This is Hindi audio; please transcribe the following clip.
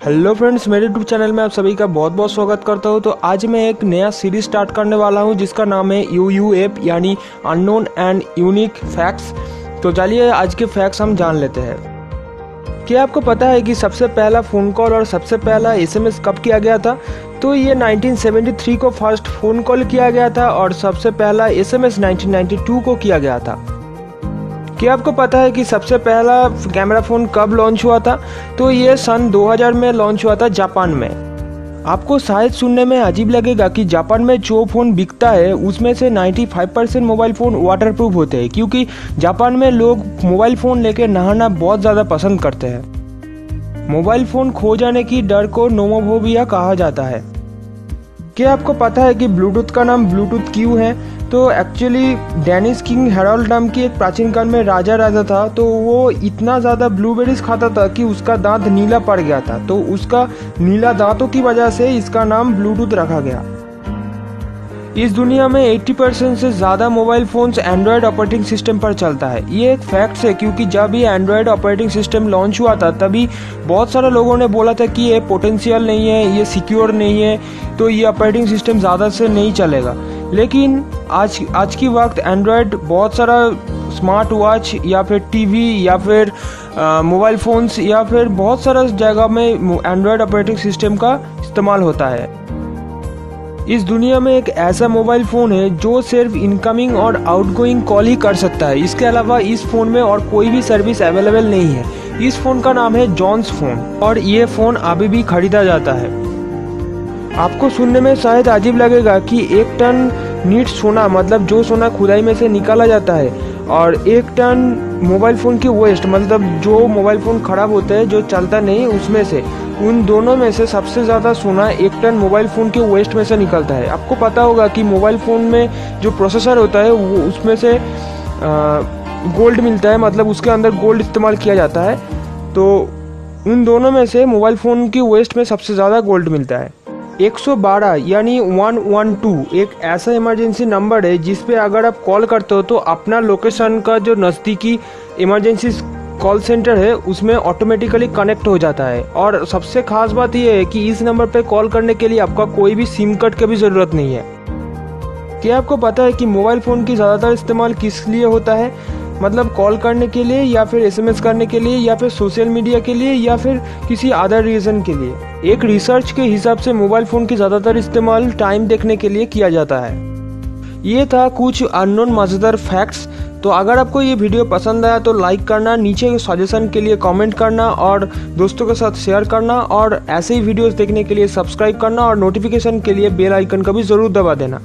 हेलो फ्रेंड्स, मेरे यूट्यूब चैनल में आप सभी का बहुत बहुत स्वागत करता हूं। तो आज मैं एक नया सीरीज स्टार्ट करने वाला हूं जिसका नाम है UUF यानी अननोन एंड यूनिक फैक्ट्स। तो चलिए आज के फैक्ट्स हम जान लेते हैं। क्या आपको पता है कि सबसे पहला फ़ोन कॉल और सबसे पहला SMS कब किया गया था? तो ये 1973 को फर्स्ट फ़ोन कॉल किया गया था और सबसे पहला SMS 1992 को किया गया था। क्या आपको पता है कि सबसे पहला कैमरा फ़ोन कब लॉन्च हुआ था? तो ये सन 2000 में लॉन्च हुआ था जापान में। आपको शायद सुनने में अजीब लगेगा कि जापान में जो फ़ोन बिकता है उसमें से 95% मोबाइल फ़ोन वाटरप्रूफ होते हैं, क्योंकि जापान में लोग मोबाइल फ़ोन लेके नहाना बहुत ज़्यादा पसंद करते हैं। मोबाइल फ़ोन खो जाने की डर को नोमोफोबिया कहा जाता है। क्या आपको पता है कि ब्लूटूथ का नाम ब्लूटूथ क्यों है? तो एक्चुअली डेनिश किंग हेरोल्ड नाम की एक प्राचीन काल में राजा था। तो वो इतना ज़्यादा ब्लूबेरीज खाता था कि उसका दांत नीला पड़ गया था। तो उसका नीला दांतों की वजह से इसका नाम ब्लूटूथ रखा गया। इस दुनिया में 80% से ज़्यादा mobile phones Android operating system पर चलता है। ये एक फैक्ट है, क्योंकि जब ये एंड्रॉयड ऑपरेटिंग सिस्टम लॉन्च हुआ था तभी बहुत सारे लोगों ने बोला था कि ये पोटेंशियल नहीं है, ये सिक्योर नहीं है, तो ये ऑपरेटिंग सिस्टम ज़्यादा से नहीं चलेगा। लेकिन आज की वक्त एंड्रॉयड बहुत सारा स्मार्ट वॉच या फिर टीवी या फिर मोबाइल फ़ोन्स या फिर बहुत सारा जगह में एंड्रॉयड ऑपरेटिंग सिस्टम का इस्तेमाल होता है। इस दुनिया में एक ऐसा मोबाइल फ़ोन है जो सिर्फ इनकमिंग और आउटगोइंग कॉल ही कर सकता है। इसके अलावा इस फ़ोन में और कोई भी सर्विस अवेलेबल नहीं है। इस फ़ोन का नाम है जॉन्स फ़ोन और ये फ़ोन अभी भी खरीदा जाता है। आपको सुनने में शायद अजीब लगेगा कि 1 टन नीट सोना, मतलब जो सोना खुदाई में से निकाला जाता है, और 1 टन मोबाइल फ़ोन की वेस्ट, मतलब जो मोबाइल फ़ोन ख़राब होते हैं जो चलता नहीं उसमें से, उन दोनों में से सबसे ज़्यादा सोना 1 टन मोबाइल फ़ोन के वेस्ट में से निकलता है। आपको पता होगा कि मोबाइल फ़ोन में जो प्रोसेसर होता है वो उसमें से गोल्ड मिलता है, मतलब उसके अंदर गोल्ड इस्तेमाल किया जाता है। तो उन दोनों में से मोबाइल फ़ोन की वेस्ट में सबसे ज़्यादा गोल्ड मिलता है। 112 यानी 112 एक ऐसा इमरजेंसी नंबर है जिस पे अगर आप कॉल करते हो तो अपना लोकेशन का जो नज़दीकी इमरजेंसी कॉल सेंटर है उसमें ऑटोमेटिकली कनेक्ट हो जाता है। और सबसे खास बात यह है कि इस नंबर पे कॉल करने के लिए आपका कोई भी सिम कार्ड की भी ज़रूरत नहीं है। क्या आपको पता है कि मोबाइल फ़ोन की ज़्यादातर इस्तेमाल किस लिए होता है? मतलब कॉल करने के लिए या फिर SMS करने के लिए या फिर सोशल मीडिया के लिए या फिर किसी अदर रीज़न के लिए। एक रिसर्च के हिसाब से मोबाइल फ़ोन की ज़्यादातर इस्तेमाल टाइम देखने के लिए किया जाता है। ये था कुछ अननोन मज़ेदार फैक्ट्स। तो अगर आपको ये वीडियो पसंद आया तो लाइक करना, नीचे सजेशन के लिए कमेंट करना और दोस्तों के साथ शेयर करना, और ऐसे ही वीडियोस देखने के लिए सब्सक्राइब करना और नोटिफिकेशन के लिए बेल आइकन का भी ज़रूर दबा देना।